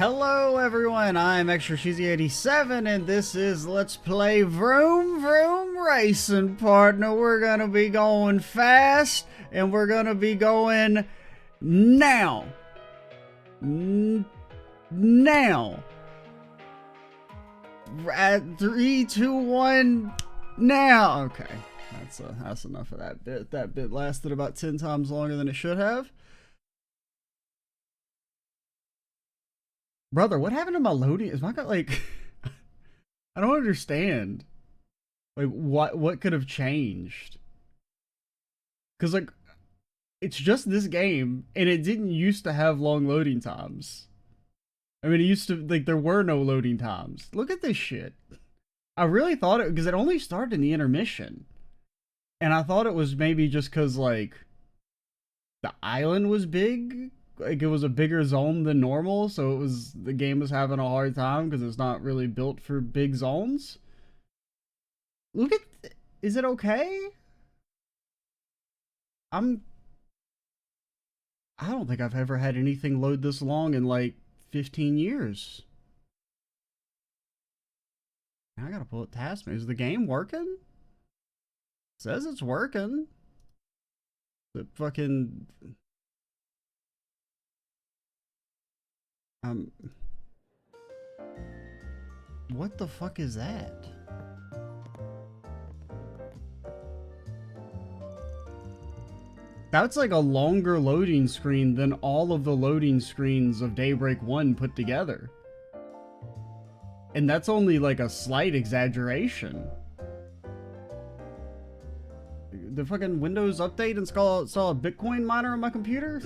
Hello everyone, I'm Extra Cheesy 87 and this is Let's Play Vroom Vroom Racing, partner. We're gonna be going fast and we're gonna be going now. Now. At 3, 2, 1, now. Okay, that's enough of that bit. That bit lasted about 10 times longer than it should have. Brother, what happened to my loading? Is my guy like I don't understand. Like what could have changed? Cause like it's just this game and it didn't used to have long loading times. I mean, it used to, like, there were no loading times. Look at this shit. I really thought it, because it only started in the intermission. And I thought it was maybe just because, like, the island was big. Like, it was a bigger zone than normal, so the game was having a hard time because it's not really built for big zones. Look at, is it okay? I don't think I've ever had anything load this long in, like, 15 years. I gotta pull it task me. Is the game working? It says it's working. The fucking what the fuck is that? That's like a longer loading screen than all of the loading screens of Daybreak 1 put together. And that's only like a slight exaggeration. The fucking Windows update install a Bitcoin miner on my computer?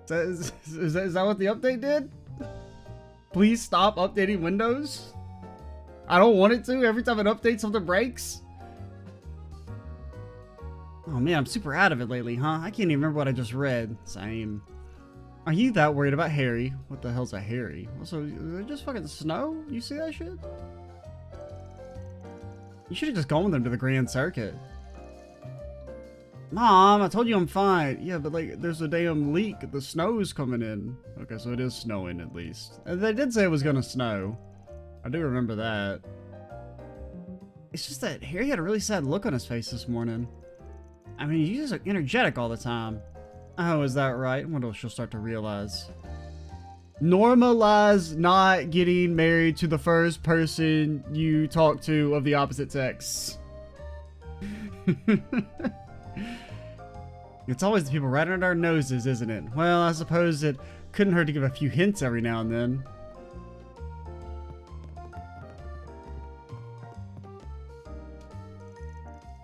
Is that what the update did? Please stop updating Windows. I don't want it to. Every time it updates, something breaks. Oh man, I'm super out of it lately, huh? I can't even remember what I just read. Same. Are you that worried about Harry? What the hell's a Harry? Also, is it just fucking snow? You see that shit? You should have just gone with them to the Grand Circuit. Mom, I told you I'm fine. Yeah, but like, there's a damn leak. The snow's coming in. Okay, so it is snowing at least. And they did say it was gonna snow. I do remember that. It's just that Harry had a really sad look on his face this morning. I mean, you just are energetic all the time. Oh, is that right? I wonder if she'll start to realize. Normalize not getting married to the first person you talk to of the opposite sex. It's always the people right under our noses, isn't it? Well, I suppose it couldn't hurt to give a few hints every now and then.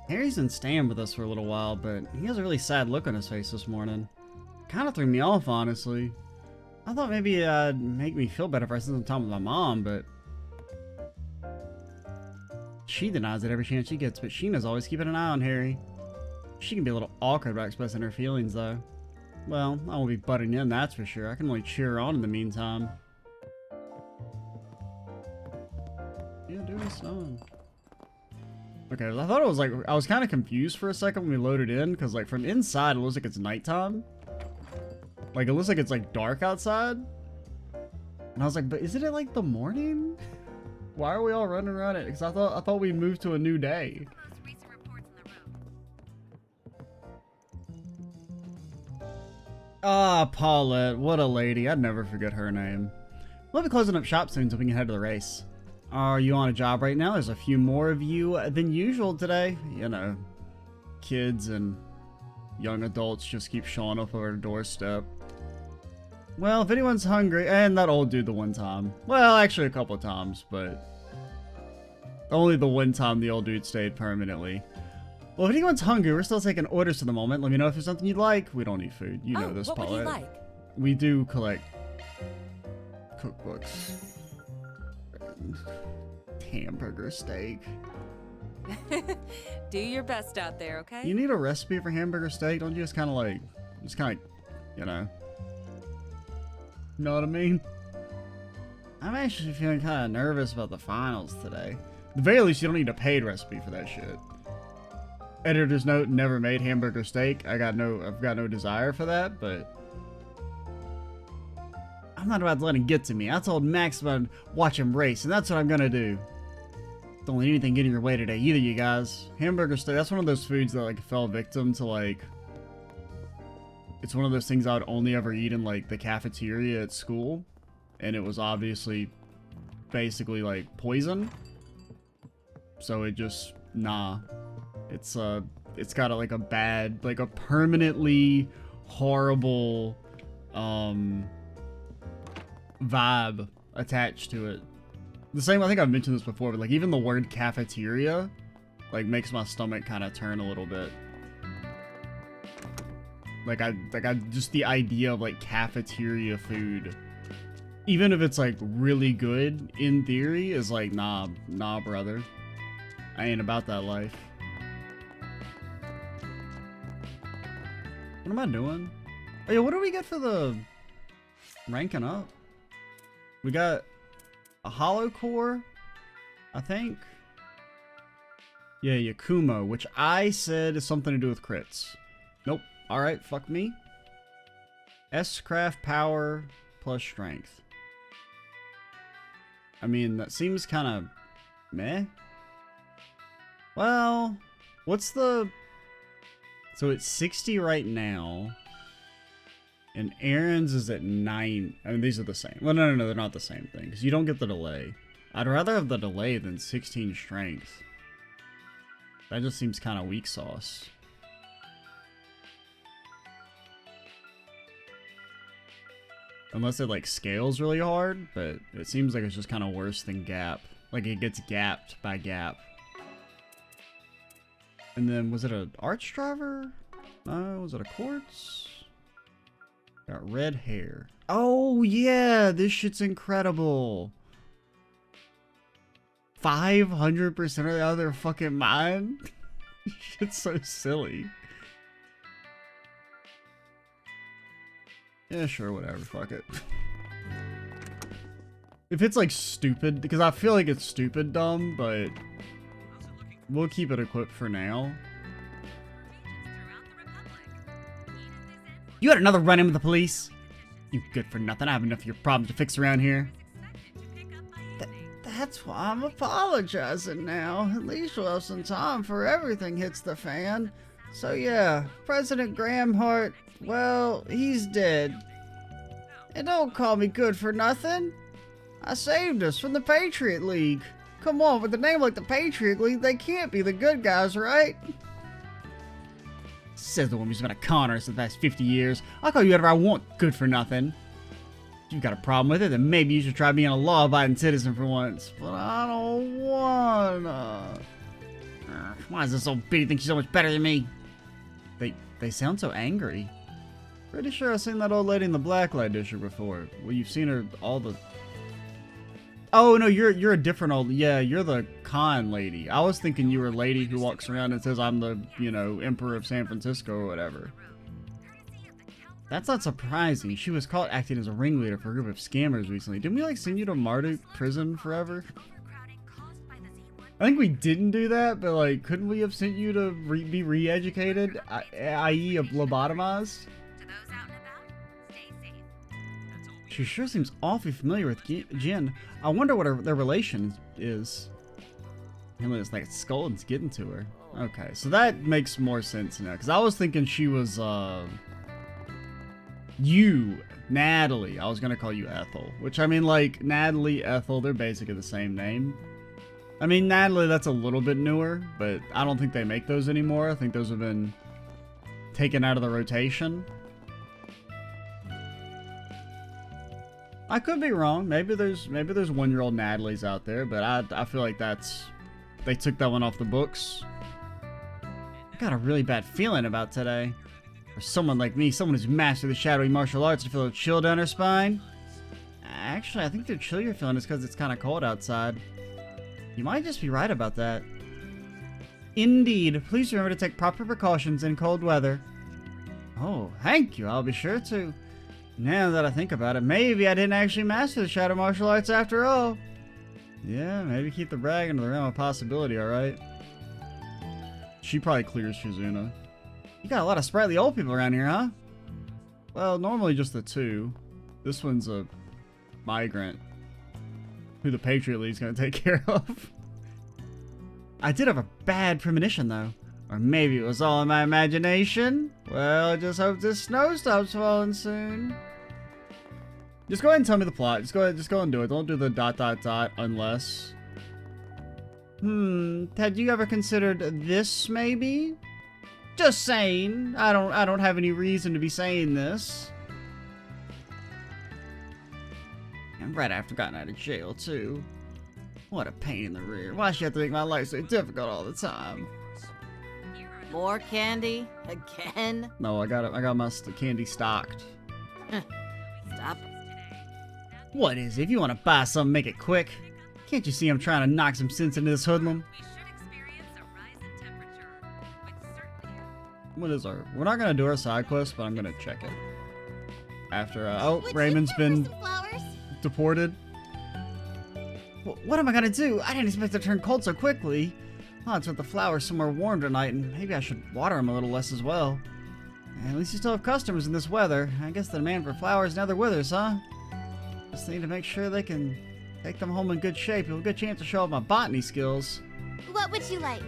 Harry's been staying with us for a little while, but he has a really sad look on his face this morning. Kind of threw me off, honestly. I thought maybe it'd make me feel better if I spent some time with my mom, but she denies it every chance she gets, but Sheena's always keeping an eye on Harry. She can be a little awkward about expressing her feelings, though. Well, I won't be butting in, that's for sure. I can only cheer her on in the meantime. Yeah, dude, it's snowing. Okay, I thought it was like, I was kind of confused for a second when we loaded in, because like from inside it looks like it's nighttime. Like it looks like it's like dark outside. And I was like, but isn't it like the morning? Why are we all running around it? Because I thought we moved to a new day. Ah, Paulette, what a lady. I'd never forget her name. We'll be closing up shop soon so we can head to the race. Are you on a job right now? There's a few more of you than usual today. You know, kids and young adults just keep showing up at our doorstep. Well, if anyone's hungry, and that old dude the one time. Well, actually a couple of times, but only the one time the old dude stayed permanently. Well, if anyone's hungry, we're still taking orders for the moment. Let me know if there's something you'd like. We don't need food. You know this, Paulette. What would you like? We do collect cookbooks. Hamburger steak. Do your best out there, okay? You need a recipe for hamburger steak? Don't you just kind of, you know what I mean? I'm actually feeling kind of nervous about the finals today. At the very least, you don't need a paid recipe for that shit. Editor's note: never made hamburger steak. I've got no desire for that, but I'm not about to let him get to me. I told Max about watch him race, and that's what I'm gonna do. Don't let anything get in your way today, either, you guys. Hamburger steak, that's one of those foods that, like, fell victim to, like... It's one of those things I would only ever eat in, like, the cafeteria at school. And it was obviously, basically, like, poison. So it just, nah. It's got, like, a bad, like, a permanently horrible, vibe attached to it. The same, I think I've mentioned this before, but like even the word cafeteria like makes my stomach kind of turn a little bit. Like I just the idea of like cafeteria food, even if it's like really good in theory, is like nah brother. I ain't about that life. What am I doing? Oh yeah, what do we get for the ranking up? We got a hollow core, I think. Yeah, Yakumo, which I said is something to do with crits. Nope. Alright, fuck me. S-craft power plus strength. I mean, that seems kind of meh. Well, what's the... So it's 60 right now. And Aaron's is at 9. I mean, these are the same. Well, no, they're not the same thing. Because you don't get the delay. I'd rather have the delay than 16 strength. That just seems kind of weak sauce. Unless it, like, scales really hard. But it seems like it's just kind of worse than gap. Like, it gets gapped by gap. And then, was it an arch driver? No, was it a quartz? Got red hair. Oh, yeah, this shit's incredible. 500% of the other fucking mine? Shit's so silly. Yeah, sure, whatever, fuck it. If it's like stupid, because I feel like it's stupid dumb, but we'll keep it equipped for now. You had another run-in with the police? You good for nothing. I have enough of your problems to fix around here. That's why I'm apologizing now. At least we'll have some time before everything hits the fan. So yeah, President Graham Hart, well, he's dead. And don't call me good for nothing. I saved us from the Patriot League. Come on, with a name like the Patriot League, they can't be the good guys, right? Says the woman who's been a con artist for the past 50 years. I'll call you whatever I want, good for nothing. If you've got a problem with it, then maybe you should try being a law-abiding citizen for once. But I don't wanna. Why does this old bitty think she's so much better than me? They sound so angry. Pretty sure I've seen that old lady in the blacklight district before. Well, you've seen her all the... Oh, no, you're a different old... Yeah, you're the con lady. I was thinking you were a lady who walks around and says, I'm the, you know, Emperor of San Francisco or whatever. That's not surprising. She was caught acting as a ringleader for a group of scammers recently. Didn't we, like, send you to Marduk prison forever? I think we didn't do that, but, like, couldn't we have sent you to be re-educated? I.e. lobotomized? She sure seems awfully familiar with Jin. I wonder what their relation is. It's like Skullen's getting to her. Okay, so that makes more sense now. Because I was thinking she was, you, Natalie. I was going to call you Ethel. Which, I mean, like, Natalie, Ethel, they're basically the same name. I mean, Natalie, that's a little bit newer. But I don't think they make those anymore. I think those have been taken out of the rotation. I could be wrong. Maybe there's 1-year-old Natalies out there, but I feel like they took that one off the books. I got a really bad feeling about today. For someone like me, someone who's mastered the shadowy martial arts, to feel a chill down her spine. Actually, I think the chill you're feeling is because it's kind of cold outside. You might just be right about that. Indeed. Please remember to take proper precautions in cold weather. Oh, thank you. I'll be sure to. Now that I think about it, maybe I didn't actually master the shadow martial arts after all. Yeah, maybe keep the brag into the realm of possibility, alright? She probably clears Shizuna. You got a lot of sprightly old people around here, huh? Well, normally just the two. This one's a migrant who the Patriot League's gonna take care of. I did have a bad premonition though. Or maybe it was all in my imagination. Well, I just hope this snow stops falling soon. Just go ahead and tell me the plot. Just go and do it. Don't do the ... unless. Had you ever considered this maybe? Just saying. I don't have any reason to be saying this. And right after getting out of jail too. What a pain in the rear. Why should you have to make my life so difficult all the time? More candy? Again? No, I got my candy stocked. Stop. What is it? If you want to buy something, make it quick. Can't you see I'm trying to knock some sense into this hoodlum? What is our... We're not gonna do our side quest, but I'm gonna check it. After, oh, Raymond's been deported. What am I gonna do? I didn't expect it to turn cold so quickly. Oh, it's with the flowers somewhere warm tonight, and maybe I should water them a little less as well. At least you still have customers in this weather. I guess the demand for flowers never withers, huh? Just need to make sure they can take them home in good shape. It'll be a good chance to show off my botany skills. What would you like?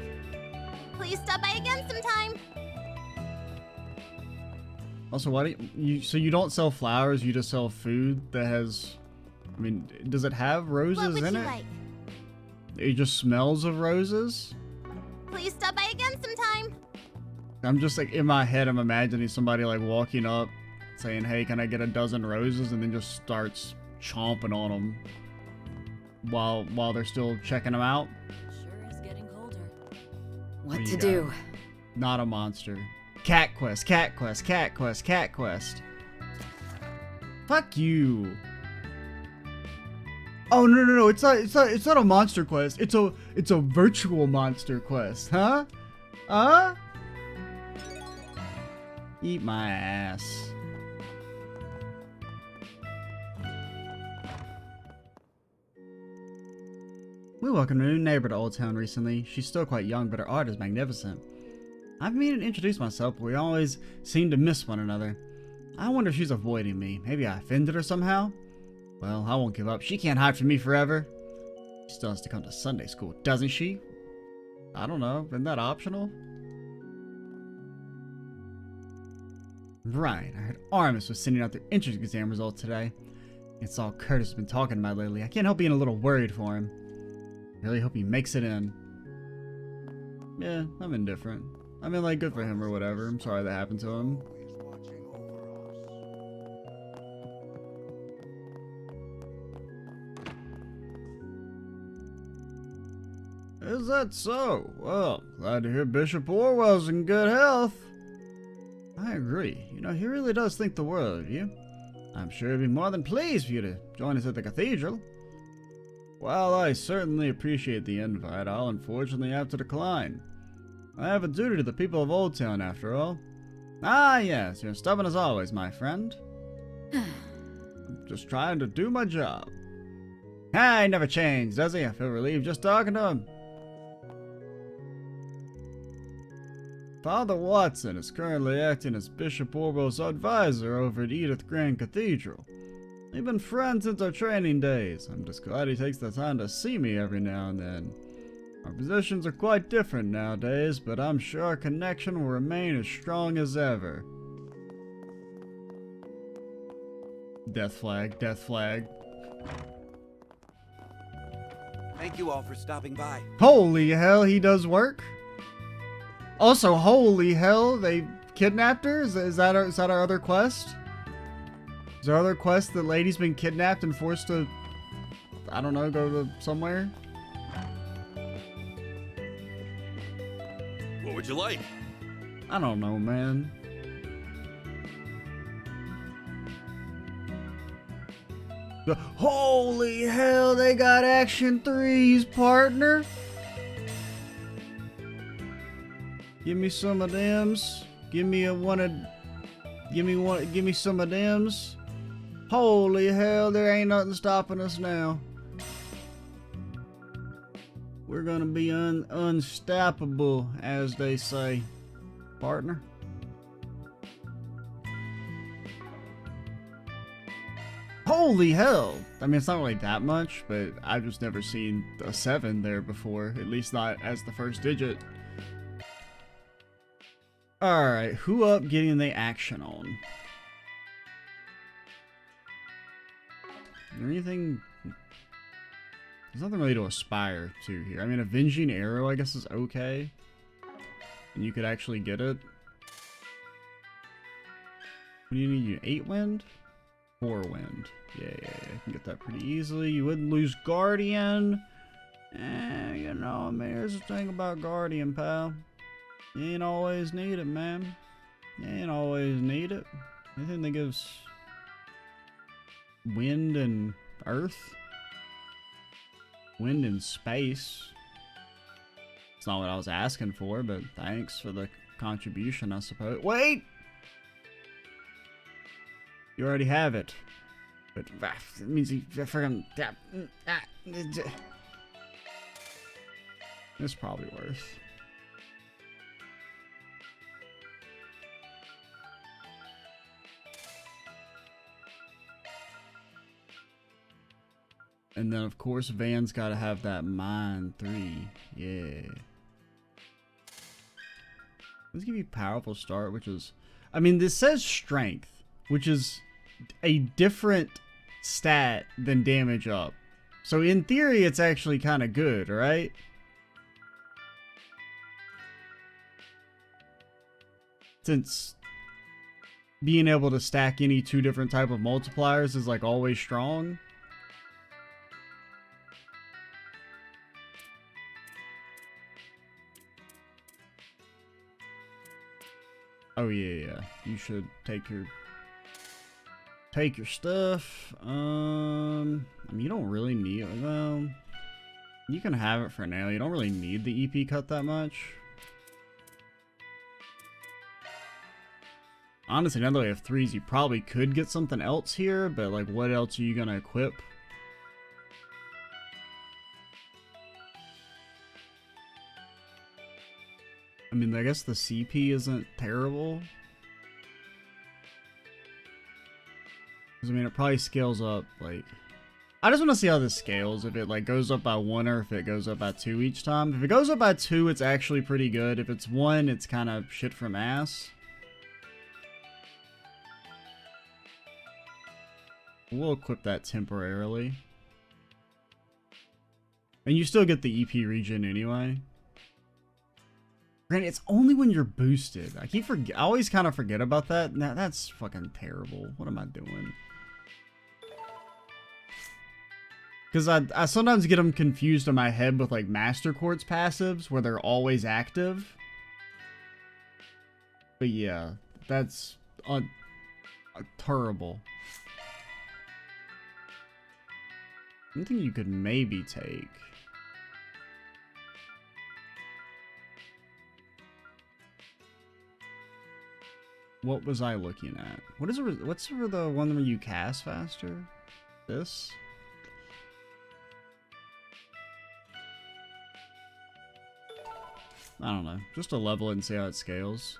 Will you stop by again sometime? Also, why do you... So you don't sell flowers, you just sell food that has... I mean, does it have roses in it? Like? It just smells of roses? Will you stop by again sometime? I'm just like, in my head, I'm imagining somebody like walking up, saying, hey, can I get a dozen roses? And then just starts chomping on them while they're still checking them out. Sure is getting colder. What to do? Not a monster. Cat quest, cat quest, cat quest, cat quest. Fuck you. Oh no, it's not a monster quest. It's a virtual monster quest, huh? Huh? Eat my ass. We welcomed a new neighbor to Old Town recently. She's still quite young, but her art is magnificent. I've been meaning to introduce myself, but we always seem to miss one another. I wonder if she's avoiding me. Maybe I offended her somehow? Well, I won't give up. She can't hide from me forever. She still has to come to Sunday school, doesn't she? I don't know. Isn't that optional? Right. I heard Artemis was sending out their entrance exam results today. It's all Curtis has been talking about lately. I can't help being a little worried for him. I really hope he makes it in. Yeah, I'm indifferent. I mean, like, good for him or whatever. I'm sorry that happened to him. Is that so? Well, glad to hear Bishop Orwell's in good health. I agree. You know, he really does think the world of you. I'm sure he'd be more than pleased for you to join us at the cathedral. While I certainly appreciate the invite, I'll unfortunately have to decline. I have a duty to the people of Old Town, after all. Ah, yes, you're stubborn as always, my friend. I'm just trying to do my job. He never changed, does he? I feel relieved just talking to him. Father Watson is currently acting as Bishop Orwell's advisor over at Edith Grand Cathedral. We've been friends since our training days. I'm just glad he takes the time to see me every now and then. Our positions are quite different nowadays, but I'm sure our connection will remain as strong as ever. Death flag, death flag. Thank you all for stopping by. Holy hell, he does work? Also, holy hell, they kidnapped her? Is that our other quest? Is there other quest that lady's been kidnapped and forced to, I don't know, go to somewhere? What would you like? I don't know, man. Holy hell, they got Action 3's partner. Give me some of thems. Give me some of thems. Holy hell, there ain't nothing stopping us now. We're gonna be unstoppable, as they say. Partner. Holy hell! I mean, it's not really that much, but I've just never seen a 7 there before. At least not as the first digit. Alright, who up getting the action on? Is there anything... There's nothing really to aspire to here. I mean, Avenging Arrow, I guess, is okay. And you could actually get it. What do you need? 8 wind? 4 wind. Yeah, you can get that pretty easily. You wouldn't lose Guardian. You know, I mean, here's the thing about Guardian, pal. You ain't always need it, man. You ain't always need it. Anything that gives wind and earth? Wind and space. It's not what I was asking for, but thanks for the contribution, I suppose. Wait! You already have it. But it means you freaking... It's probably worth. And then, of course, Van's got to have that Mind 3. Yeah. Let's give you Powerful Start, which is... I mean, this says Strength, which is a different stat than Damage Up. So, in theory, it's actually kind of good, right? Since being able to stack any 2 different type of multipliers is, like, always strong. Oh yeah. You should take your stuff. I mean, you don't really need it. Well, you can have it for now. You don't really need the EP cut that much. Honestly, now that we have 3s, you probably could get something else here, but like, what else are you gonna equip? I mean, I guess the CP isn't terrible. Because, I mean, it probably scales up, like... I just want to see how this scales. If it, like, goes up by 1 or if it goes up by 2 each time. If it goes up by 2, it's actually pretty good. If it's 1, it's kind of shit from ass. We'll equip that temporarily. And you still get the EP regen anyway. Granted, it's only when you're boosted. I always kind of forget about that. Nah, that's fucking terrible. What am I doing? Because I sometimes get them confused in my head with like Master Quartz passives where they're always active. But yeah, that's terrible. One thing you could maybe take. What was I looking at? What's the one where you cast faster? This? I don't know. Just to level it and see how it scales.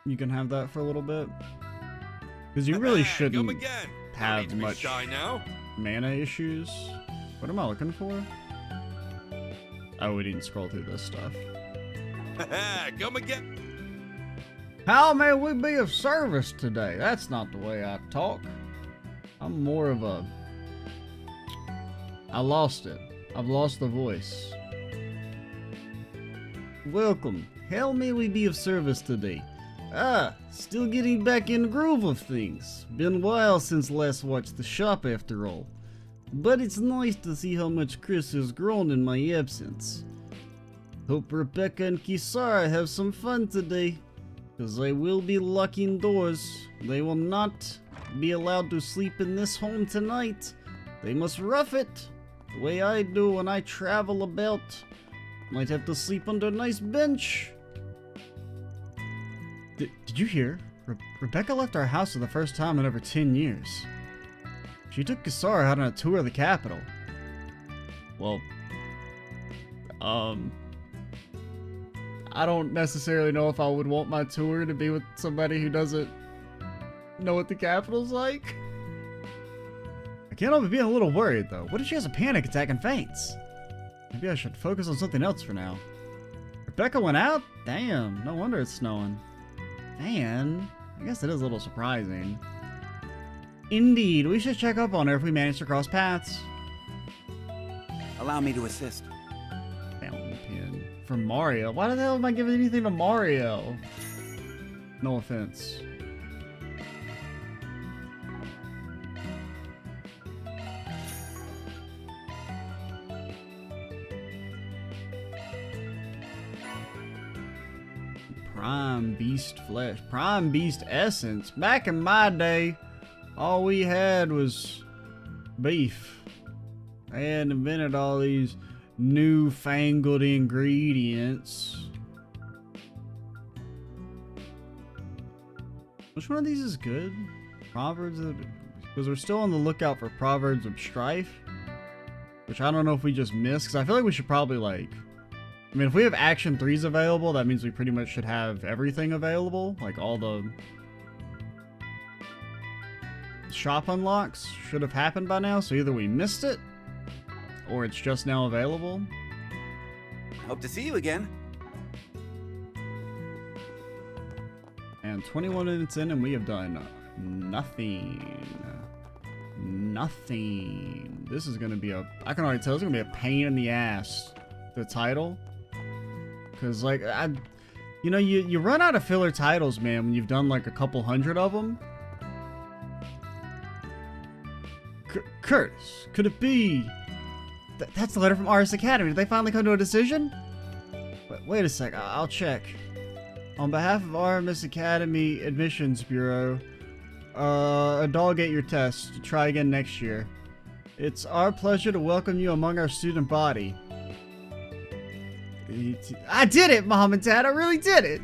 You can have that for a little bit. Because you really shouldn't have much mana issues. What am I looking for? Oh, we didn't scroll through this stuff. Come again. How may we be of service today? That's not the way I talk. I'm more of a... I lost it. I've lost the voice. Welcome. How may we be of service today? Still getting back in the groove of things. Been a while since last watched the shop after all. But it's nice to see how much Chris has grown in my absence. Hope Rebecca and Kisara have some fun today, because they will be locking doors. They will not be allowed to sleep in this home tonight. They must rough it, the way I do when I travel about. Might have to sleep under a nice bench. Did you hear? Rebecca left our house for the first time in over 10 years. She took Kisara out on a tour of the capital. Well, I don't necessarily know if I would want my tour to be with somebody who doesn't know what the capital's like? I can't help but being a little worried, though. What if she has a panic attack and faints? Maybe I should focus on something else for now. Rebecca went out? Damn, no wonder it's snowing. Man, I guess it is a little surprising. Indeed, we should check up on her if we manage to cross paths. Allow me to assist. Fountain pen. For Mario? Why the hell am I giving anything to Mario? No offense. Prime Beast Flesh. Prime Beast Essence. Back in my day, all we had was beef. They hadn't invented all these newfangled ingredients. Which one of these is good? Proverbs of... Because we're still on the lookout for Proverbs of Strife. Which I don't know if we just missed. Because I feel like we should probably like... I mean, if we have Action 3s available, that means we pretty much should have everything available. Like all the shop unlocks should have happened by now. So either we missed it, or it's just now available. Hope to see you again. And 21 minutes in and we have done nothing. Nothing. This is going to be a... I can already tell it's going to be a pain in the ass. The title. Because, like, you know, you run out of filler titles, man, when you've done, like, a couple hundred of them. Curtis, could it be... That's the letter from RS Academy. Did they finally come to a decision? Wait a sec, I'll check. On behalf of RMS Academy Admissions Bureau, dog-ate your test. Try again next year. It's our pleasure to welcome you among our student body. I did it, Mom and Dad. I really did it.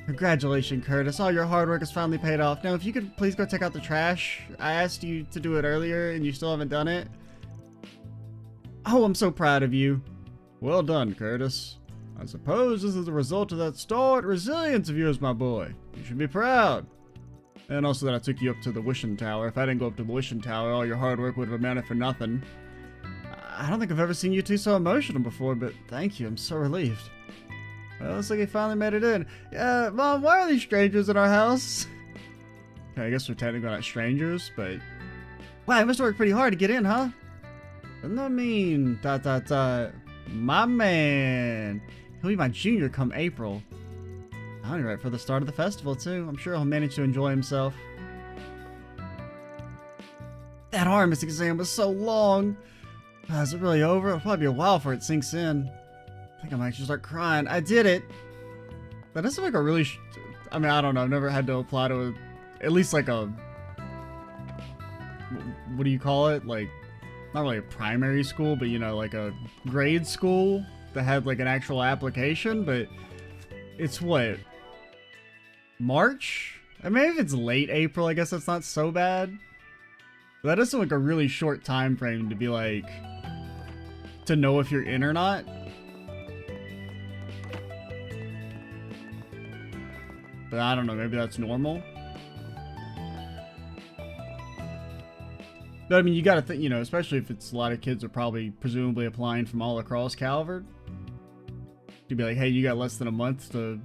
Congratulations, Curtis. All your hard work has finally paid off. Now, if you could please go take out the trash. I asked you to do it earlier, and you still haven't done it. Oh, I'm so proud of you. Well done, Curtis. I suppose this is the result of that stalwart resilience of yours, my boy. You should be proud. And also that I took you up to the Wishing Tower. If I didn't go up to the Wishing Tower, all your hard work would have amounted for nothing. I don't think I've ever seen you two so emotional before, but thank you. I'm so relieved. Well, looks like you finally made it in. Yeah, Mom, why are these strangers in our house? Okay, I guess we're technically not strangers, but... Wow, you must have worked pretty hard to get in, huh? Doesn't that mean... My man. He'll be my junior come April. I'll be right for the start of the festival, too. I'm sure he'll manage to enjoy himself. That RMS exam was so long. Is it really over? It'll probably be a while before it sinks in. I think I might just start crying. I did it! That doesn't like a really... I mean, I don't know. I've never had to apply to a... At least like a... What do you call it? Like, not really a primary school, but you know, like a grade school that had like an actual application, but it's what? March? I mean, if it's late April, I guess that's not so bad. But that is like a really short time frame to be like... to know if you're in or not. But I don't know, maybe that's normal. But I mean, you gotta think, you know, especially if it's a lot of kids are probably presumably applying from all across Calvert. You'd be like, hey, you got less than a month to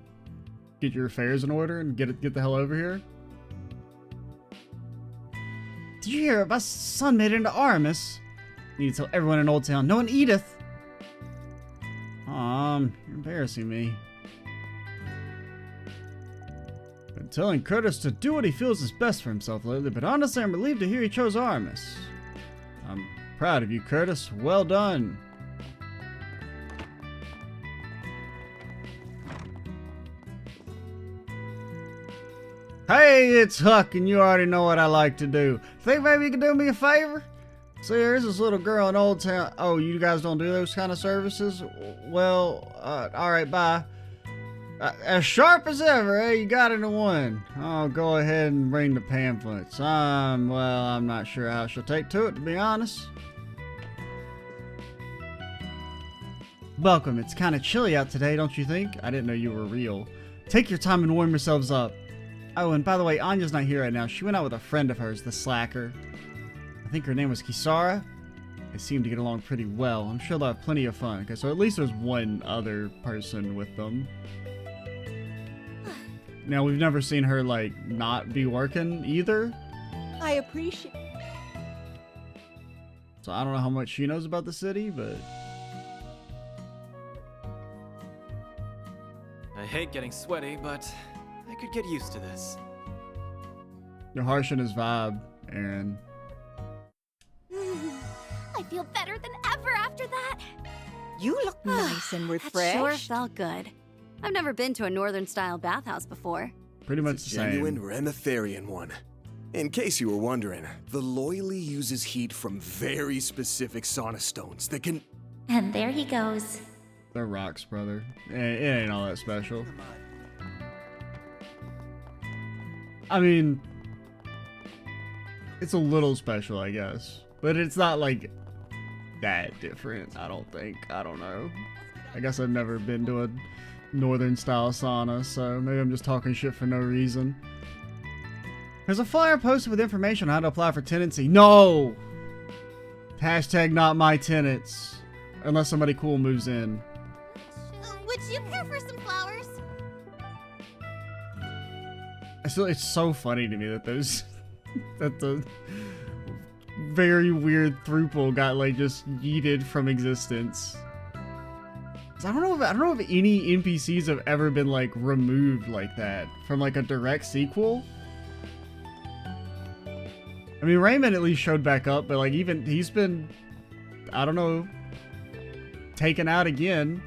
get your affairs in order and get the hell over here. Did you hear? My son made it into Aramis. Need to tell everyone in Old Town. No one, Edith. You're embarrassing me. Been telling Curtis to do what he feels is best for himself lately, but honestly, I'm relieved to hear he chose Aramis. I'm proud of you, Curtis. Well done. Hey, it's Huck, and you already know what I like to do. Think maybe you could do me a favor? See, there's this little girl in Old Town. Oh, you guys don't do those kind of services? Well, alright, bye. As sharp as ever, eh? You got into one. I'll go ahead and bring the pamphlets. Well, I'm not sure how she'll take to it, to be honest. Welcome. It's kind of chilly out today, don't you think? I didn't know you were real. Take your time and warm yourselves up. Oh, and by the way, Anya's not here right now. She went out with a friend of hers, the slacker. I think her name was Kisara. They seem to get along pretty well. I'm sure they'll have plenty of fun. Okay, so at least there's one other person with them. Now, we've never seen her, like, not be working either. I appreciate. So I don't know how much she knows about the city, but... I hate getting sweaty, but I could get used to this. You're harsh on his vibe, Aaron. I feel better than ever after that. You look nice and That refreshed. sure felt good. I've never been to a northern-style bathhouse before. Pretty much It's a the same. genuine Remetherian one. In case you were wondering, the Loyally uses heat from very specific sauna stones that can... And there he goes. They're rocks, brother. It ain't all that special. I mean... It's a little special, I guess. But it's not, like, that different, I don't think. I don't know. I guess I've never been to a northern-style sauna, so maybe I'm just talking shit for no reason. There's a flyer posted with information on how to apply for tenancy. No! Hashtag not my tenants. Unless somebody cool moves in. Would you care for some flowers? It's so funny to me that those... that the... very weird Thruple got, like, just yeeted from existence. I don't know if any NPCs have ever been, like, removed like that from, like, a direct sequel. I mean, Raymond at least showed back up, but, like, even he's been, I don't know, taken out again.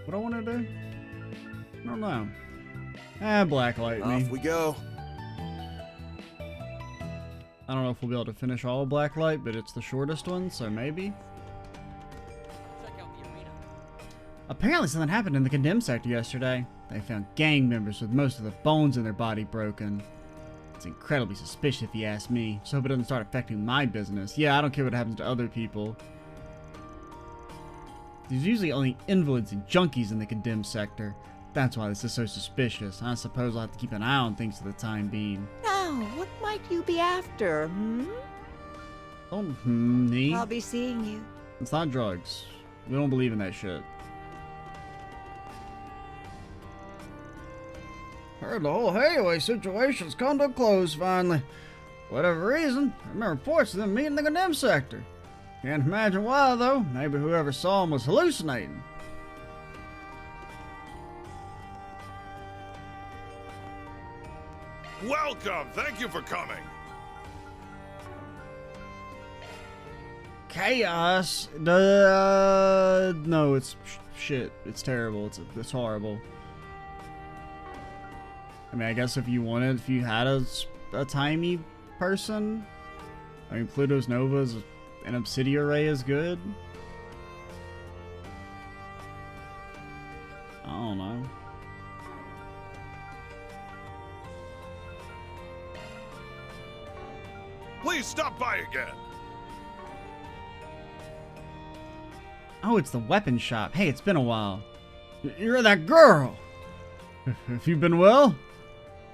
What do I want to do? I don't know. Blacklight me. Off we go. I don't know if we'll be able to finish all of Blacklight, but it's the shortest one, so maybe. Apparently something happened in the condemned sector yesterday. They found gang members with most of the bones in their body broken. It's incredibly suspicious if you ask me. So hope it doesn't start affecting my business. Yeah, I don't care what happens to other people. There's usually only invalids and junkies in the condemned sector. That's why this is so suspicious. I suppose I'll have to keep an eye on things for the time being. Now, what might you be after, hmm? Don't me. I'll be seeing you. It's not drugs. We don't believe in that shit. Heard the whole Hayway situation's come to a close finally. For whatever reason, I remember reports of them meeting in the condemned sector. Can't imagine why though. Maybe whoever saw them was hallucinating. Welcome! Thank you for coming! Chaos? No, it's shit. It's terrible. It's horrible. I mean, I guess if you had a timey person, I mean, Pluto's Nova's an Obsidian Ray is good. I don't know. Please stop by again! Oh, it's the weapon shop. Hey, it's been a while. You're that girl! Have you been well?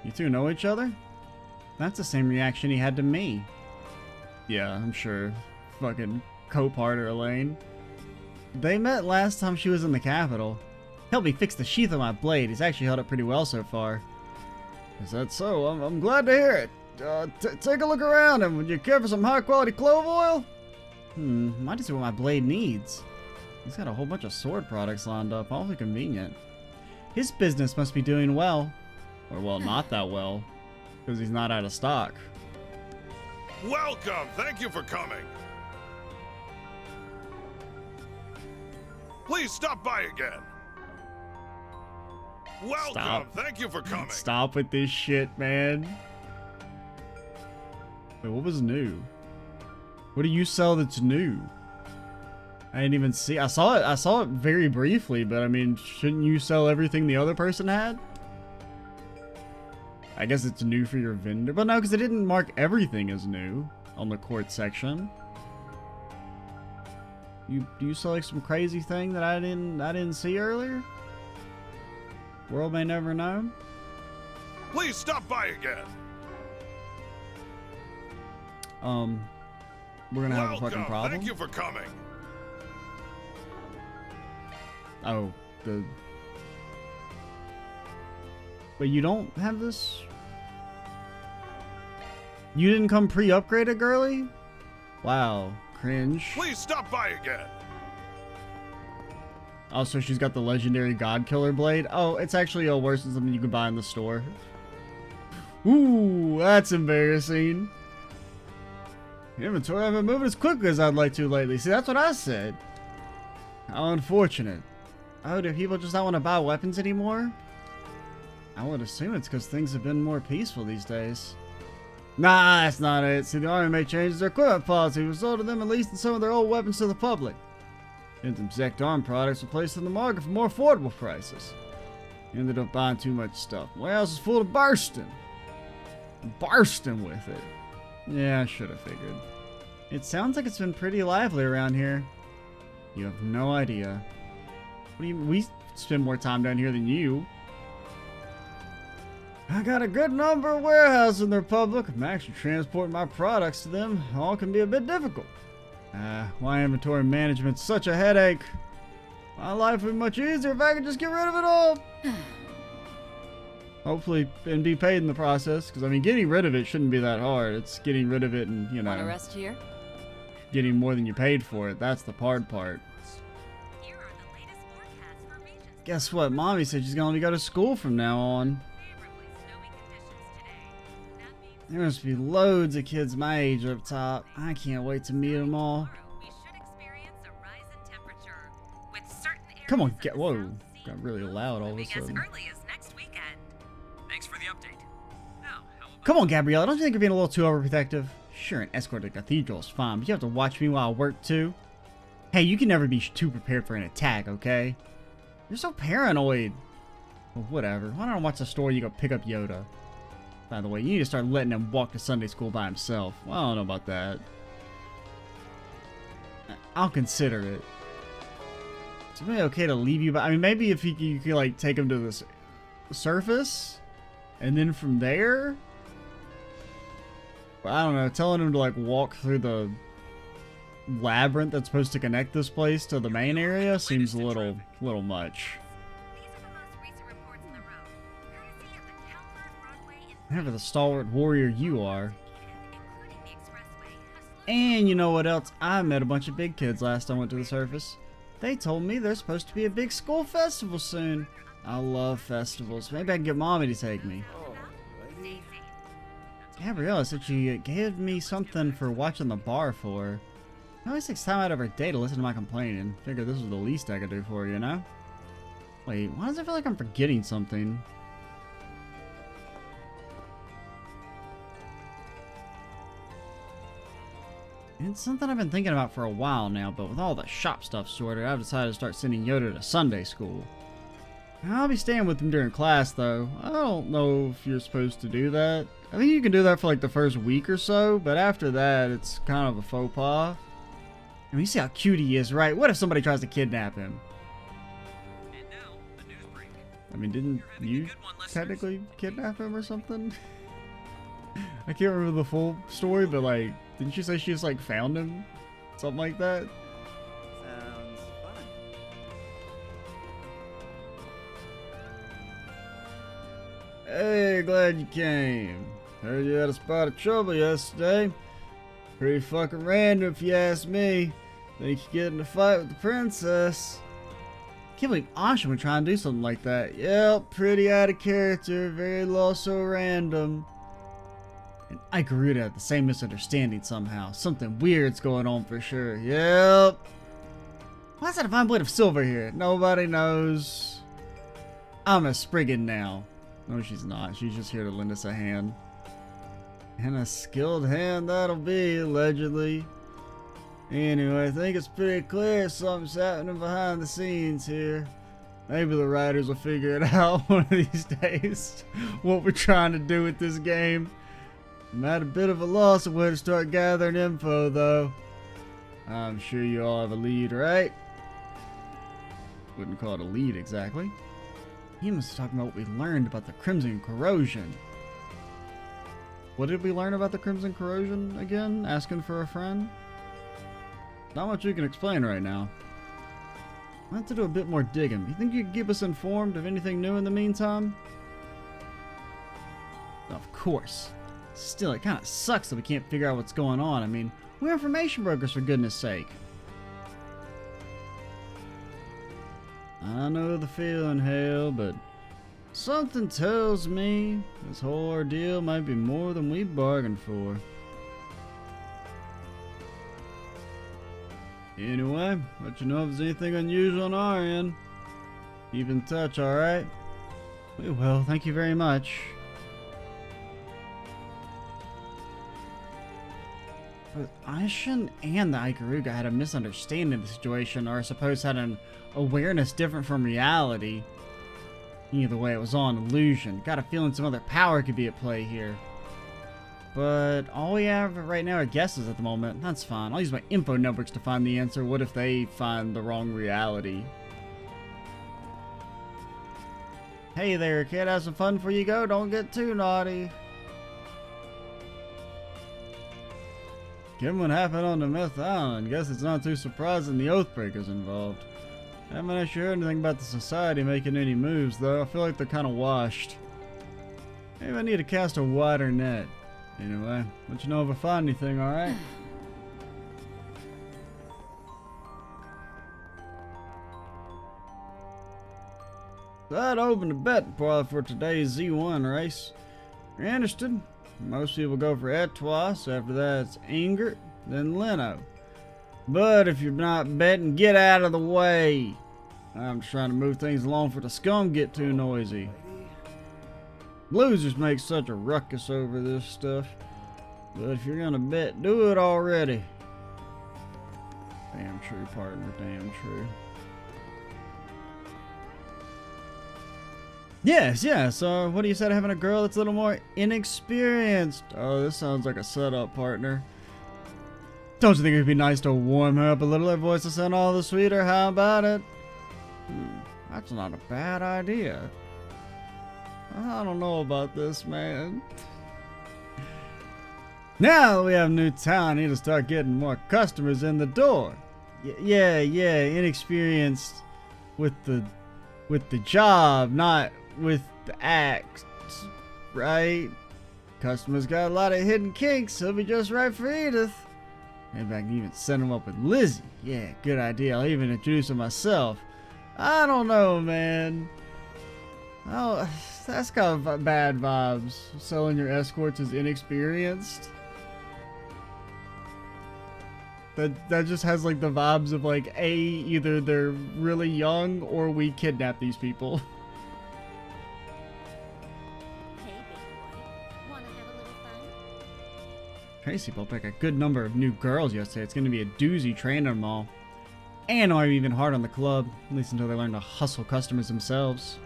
You two know each other? That's the same reaction he had to me. Yeah, I'm sure. Fucking co-partner Elaine. They met last time she was in the capital. Helped me fix the sheath on my blade. He's actually held up pretty well so far. Is that so? I'm glad to hear it. Take a look around, and would you care for some high-quality clove oil? Might just see what my blade needs. He's got a whole bunch of sword products lined up, awfully convenient. His business must be doing well. Or, well, not that well. Because he's not out of stock. Welcome! Thank you for coming! Please stop by again! Welcome! Stop. Thank you for coming! Stop with this shit, man. Wait, what was new? What do you sell that's new? I didn't even see. I saw it very briefly, but I mean, shouldn't you sell everything the other person had? I guess it's new for your vendor, but no, because it didn't mark everything as new on the court section. Do you saw like some crazy thing that I didn't see earlier? World may never know. Please stop by again. We're gonna have a fucking Welcome. problem. Thank you for coming. Oh, but you don't have this? You didn't come pre-upgraded, girly? Wow, cringe. Please stop by again. Also, she's got the legendary God Killer blade. Oh, it's actually worse than something you can buy in the store. Ooh, that's embarrassing. Inventory haven't been moving as quickly as I'd like to lately. See, that's what I said. How unfortunate. Oh, do people just not want to buy weapons anymore? I would assume it's because things have been more peaceful these days. Nah, that's not it. See, the Army may change their equipment policy, resulting in them releasing some of their old weapons to the public. And some Zect arm products were placed on the market for more affordable prices. Ended up buying too much stuff. My house is full of bursting. Bursting with it. Yeah, I should have figured. It sounds like it's been pretty lively around here. You have no idea. What do you? We spend more time down here than you. I got a good number of warehouses in the Republic. I'm actually transporting my products to them. All can be a bit difficult. Why inventory management's such a headache. My life would be much easier if I could just get rid of it all. Hopefully, and be paid in the process. Because, I mean, getting rid of it shouldn't be that hard. It's getting rid of it and, you Want to know, rest here? getting more than you paid for it. That's the hard part. Here are the latest forecasts for regions. Guess what? Mommy said she's going to go to school from now on. Favorably snowy conditions today. That means There must be loads of kids my age up top. I can't wait to meet them all. tomorrow we should experience a rise in temperature, with certain areas Come on, of get the whoa. South Sea Got really loud all of a moving as sudden. early as next weekend. Thanks for the update. Now, how about Come on, Gabriella. Don't you think you're being a little too overprotective? Sure, an escort to the cathedral is fine, but you have to watch me while I work too. Hey, you can never be too prepared for an attack, okay? You're so paranoid. Well, whatever. Why don't I watch the story? You go pick up Yoda. By the way, you need to start letting him walk to Sunday school by himself. Well, I don't know about that. I'll consider it. It's really okay to leave you, but I mean, maybe if you could like take him to the surface, and then from there, but I don't know. Telling him to like walk through the labyrinth that's supposed to connect this place to the main area seems a little much. These are the most recent reports on the road, courtesy of the Calvert Roadway in Never the stalwart warrior you are. Edith, including the expressway, have slowed And you know what else? I met a bunch of big kids last time I went to the surface. They told me there's supposed to be a big school festival soon. I love festivals. Maybe I can get Mommy to take me. Stay safe. Gabriella said she gave me something for watching the bar for her. It always takes time out of her day to listen to my complaining. Figured this was the least I could do for her, you know? Wait, why does it feel like I'm forgetting something? It's something I've been thinking about for a while now, but with all the shop stuff sorted, I've decided to start sending Yoda to Sunday school. I'll be staying with him during class, though. I don't know if you're supposed to do that. I think you can do that for like the first week or so, but after that, it's kind of a faux pas. I mean, you see how cute he is, right? What if somebody tries to kidnap him? And now, the news break. I mean, didn't having a you good one, listeners. technically kidnap him or something? I can't remember the full story, but like, didn't you say she just like found him? Something like that? Sounds fun. Hey, glad you came. Heard you had a spot of trouble yesterday. Pretty fucking random if you ask me. Think you get in a fight with the princess. Can't believe Asha would try and do something like that. Yep, pretty out of character, very so random. And Ike Garuda had the same misunderstanding somehow. Something weird's going on for sure. Yep. Why's that a fine blade of silver here? Nobody knows. I'm a Spriggan now. No, she's not. She's just here to lend us a hand. And a skilled hand that'll be, allegedly. Anyway, I think it's pretty clear something's happening behind the scenes here. Maybe the writers will figure it out one of these days. What we're trying to do with this game. I'm at a bit of a loss of where to start gathering info, though. I'm sure you all have a lead, right? Wouldn't call it a lead exactly. He must be talking about what we learned about the Crimson Corrosion. What did we learn about the Crimson Corrosion again? Asking for a friend? Not much you can explain right now. I'll have to do a bit more digging. You think you could keep us informed of anything new in the meantime? Of course. Still, it kind of sucks that we can't figure out what's going on. I mean, we're information brokers for goodness sake. I know the feeling, Hale, but something tells me this whole ordeal might be more than we bargained for. Anyway, let you know if there's anything unusual on our end. Keep in touch, alright? We will, thank you very much. Both Aishin and the Ikaruga had a misunderstanding of the situation, or I suppose had an awareness different from reality. Either way, it was all an illusion. Got a feeling some other power could be at play here. But all we have right now are guesses at the moment. That's fine. I'll use my info notebooks to find the answer. What if they find the wrong reality? Hey there, kid. Have some fun before you go. Don't get too naughty. Given what happened on the Myth Island, guess it's not too surprising the Oathbreaker's involved. I haven't actually heard anything about the Society making any moves, though. I feel like they're kind of washed. Maybe I need to cast a wider net. Anyway, let you know if I find anything, alright? So I'd open the bet parlor for today's Z1 race. If you're interested, most people go for Etoile, so after that it's Ingrid, then Leno. But if you're not betting, get out of the way. I'm just trying to move things along for the scum get too noisy. Losers make such a ruckus over this stuff. But if you're gonna bet, do it already. Damn true, partner, damn true. Yes, what do you say to having a girl that's a little more inexperienced? Oh, this sounds like a setup, partner. Don't you think it'd be nice to warm her up a little? Her voice will sound all the sweeter. How about it? That's not a bad idea. I don't know about this, man. Now that we have new talent, I need to start getting more customers in the door. Yeah, inexperienced with the job, not with the act, right? Customers got a lot of hidden kinks, so it'll be just right for Edith. Maybe I can even set him up with Lizzie. Yeah, good idea. I'll even introduce her myself. I don't know, man. Oh, that's kind of bad vibes. Selling your escorts as inexperienced. That just has like the vibes of like either they're really young or we kidnap these people. Hey, big boy. Wanna have a little fun? Tracy brought back a good number of new girls yesterday. It's going to be a doozy training them all. And I'm even hard on the club, at least until they learn to hustle customers themselves.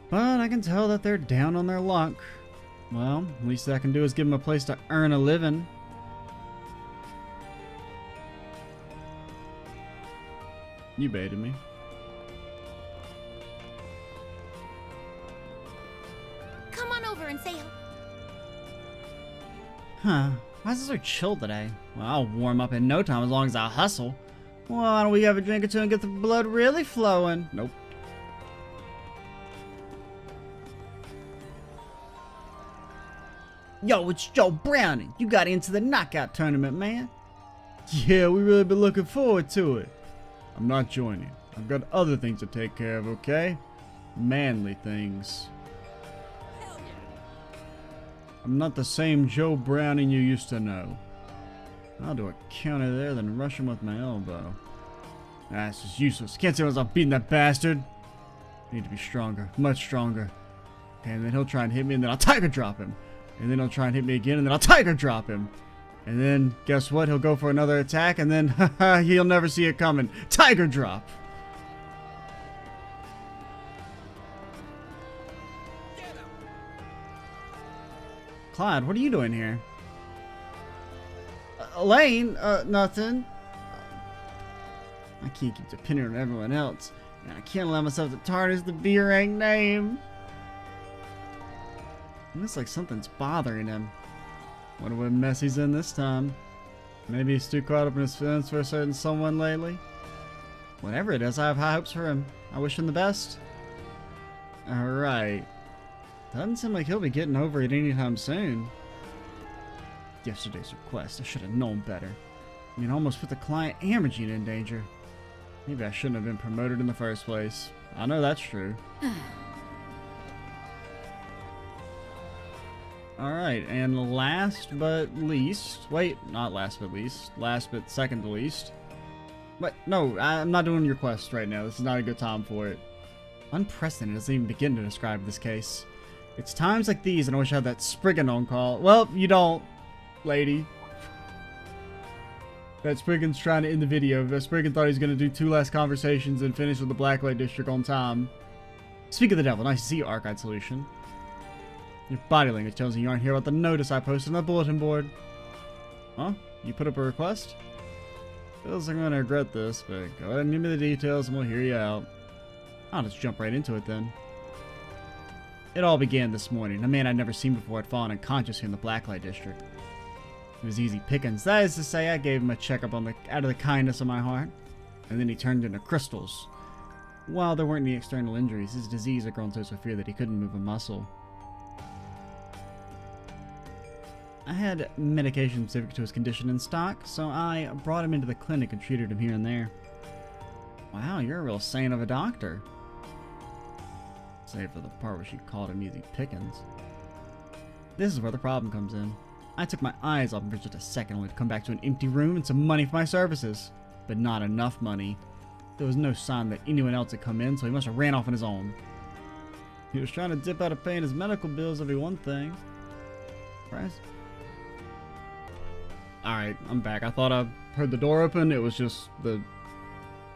But I can tell that they're down on their luck. Well, at least I can do is give them a place to earn a living. You baited me. Come on over and say hello. Huh. Why is it so chill today? Well, I'll warm up in no time as long as I hustle. Well, why don't we have a drink or two and get the blood really flowing? Nope. Yo, it's Joe Browning. You got into the knockout tournament, man. Yeah, we really been looking forward to it. I'm not joining. I've got other things to take care of, okay? Manly things. I'm not the same Joe Browning you used to know. I'll do a counter there, then rush him with my elbow. That's just useless. Can't say I was off beating that bastard. Need to be stronger, much stronger. Okay, and then he'll try and hit me, and then I'll tiger drop him. And then he'll try and hit me again, and then I'll tiger drop him. And then, guess what? He'll go for another attack, and then, haha, he'll never see it coming. Tiger drop! Clyde, what are you doing here? Elaine, nothing. I can't keep depending on everyone else, and I can't allow myself to tarnish the B-rank name. It looks like something's bothering him. Wonder what mess he's in this time. Maybe he's too caught up in his feelings for a certain someone lately. Whatever it is, I have high hopes for him. I wish him the best. Alright. Doesn't seem like he'll be getting over it anytime soon. Yesterday's request. I should have known better. I mean, almost put the client and Regina in danger. Maybe I shouldn't have been promoted in the first place. I know that's true. Alright, and last but least... Wait, not last but least. Last but second to least. But, no, I'm not doing your quest right now. This is not a good time for it. Unprecedented doesn't even begin to describe this case. It's times like these, and I wish I had that Spriggan on call. Well, you don't, lady. That Spriggan's trying to end the video. That Spriggan thought he was going to do 2 last conversations and finish with the Blacklight District on time. Speak of the devil, nice to see you, Archive Solution. Your body language tells me you aren't here about the notice I posted on the bulletin board. Huh? You put up a request? Feels like I'm going to regret this, but go ahead and give me the details and we'll hear you out. I'll just jump right into it then. It all began this morning. A man I'd never seen before had fallen unconscious here in the Blacklight District. It was easy pickings. That is to say, I gave him a checkup out of the kindness of my heart. And then he turned into crystals. While there weren't any external injuries, his disease had grown so severe that he couldn't move a muscle. I had medication specific to his condition in stock, so I brought him into the clinic and treated him here and there. Wow, you're a real saint of a doctor. Save for the part where she called him easy pickings. This is where the problem comes in. I took my eyes off him for just a second only to come back to an empty room and some money for my services. But not enough money. There was no sign that anyone else had come in, so he must have ran off on his own. He was trying to dip out of paying his medical bills, that'd be one thing. Price? Alright, I'm back. I thought I heard the door open. It was just the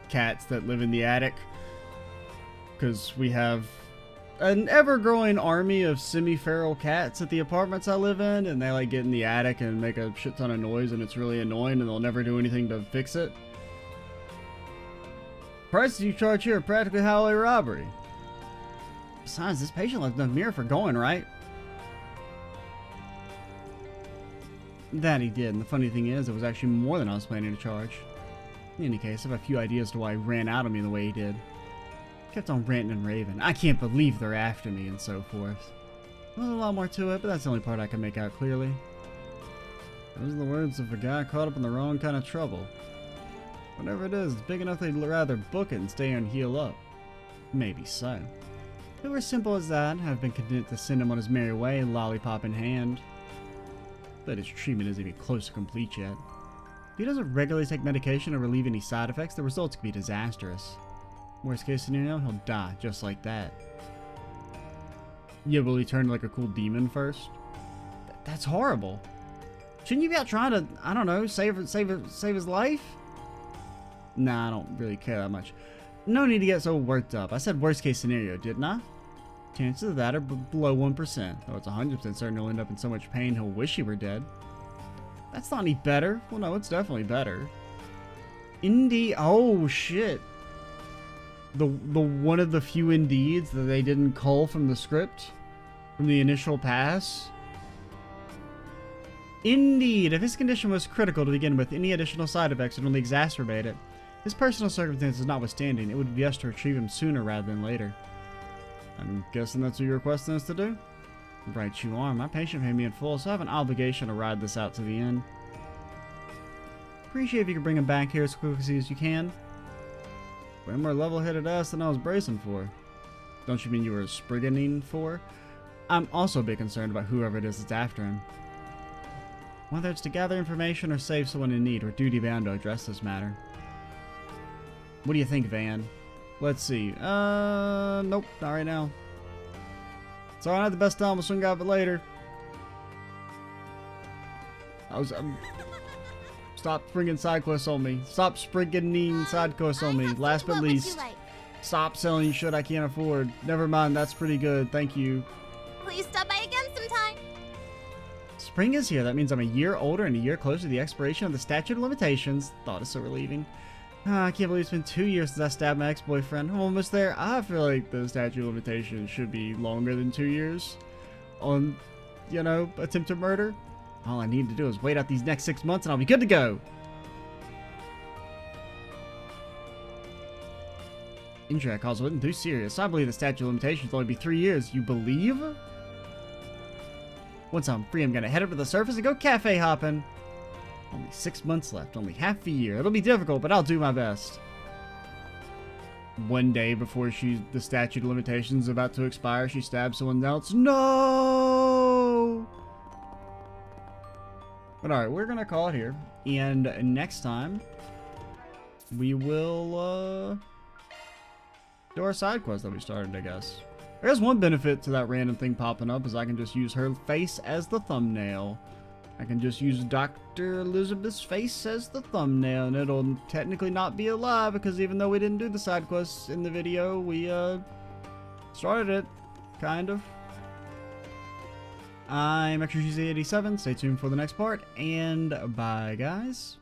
cats that live in the attic. Because we have an ever-growing army of semi-feral cats at the apartments I live in. And they like get in the attic and make a shit ton of noise. And it's really annoying and they'll never do anything to fix it. Prices you charge here are practically highway robbery. Besides, this patient left no mirror for going, right? That he did, and the funny thing is, it was actually more than I was planning to charge. In any case, I have a few ideas to why he ran out on me the way he did. Kept on ranting and raving. I can't believe they're after me, and so forth. There's a lot more to it, but that's the only part I can make out clearly. Those are the words of a guy caught up in the wrong kind of trouble. Whatever it is, it's big enough they'd rather book it and stay here and heal up. Maybe so. If it were simple as that, I've been content to send him on his merry way, lollipop in hand. But his treatment isn't even close to complete yet. If he doesn't regularly take medication or relieve any side effects, the results could be disastrous. Worst case scenario, he'll die just like that. Yeah, will he turn like a cool demon first? That's horrible. Shouldn't you be out trying to, I don't know, save his life? Nah, I don't really care that much. No need to get so worked up. I said worst case scenario, didn't I? Chances of that are below 1%, though it's 100% certain he'll end up in so much pain he'll wish he were dead. That's not any better. Well, no, it's definitely better. Oh shit. The one of the few indeeds that they didn't cull from the script, from the initial pass. Indeed, if his condition was critical to begin with, any additional side effects would only exacerbate it. His personal circumstances notwithstanding, it would be best to retrieve him sooner rather than later. I'm guessing that's what you're requesting us to do? Right you are. My patient paid me in full, so I have an obligation to ride this out to the end. Appreciate if you could bring him back here as quickly as you can. Way more level-headed ass than I was bracing for. Don't you mean you were sprigganing for? I'm also a bit concerned about whoever it is that's after him. Whether it's to gather information or save someone in need, we're duty-bound to address this matter. What do you think, Van? Let's see. Nope, not right now. Sorry, I had the best time. We'll swing out of it later. Stop springing side quests on me. Stop springing side quests on me. Last but least, stop selling shit I can't afford. Never mind, that's pretty good. Thank you. Will you stop by again sometime? Spring is here. That means I'm a year older and a year closer to the expiration of the statute of limitations. Thought is so relieving. I can't believe it's been 2 years since I stabbed my ex-boyfriend. I'm almost there. I feel like the statute of limitations should be longer than 2 years on, you know, attempted murder. All I need to do is wait out these next 6 months and I'll be good to go. Injury I caused wasn't too serious. I believe the statute of limitations will only be 3 years. You believe? Once I'm free, I'm gonna head up to the surface and go cafe hopping. Only 6 months left, only half a year. It'll be difficult, but I'll do my best. One day before the statute of limitations is about to expire, she stabs someone else. No! But alright, we're gonna call it here. And next time, we will, do our side quest that we started, I guess. There's one benefit to that random thing popping up, is I can just use her face as the thumbnail. I can just use Dr. Elizabeth's face as the thumbnail, and it'll technically not be a lie, because even though we didn't do the side quests in the video, we, started it, kind of. I'm Extra Cheesy 87. Stay tuned for the next part, and bye, guys.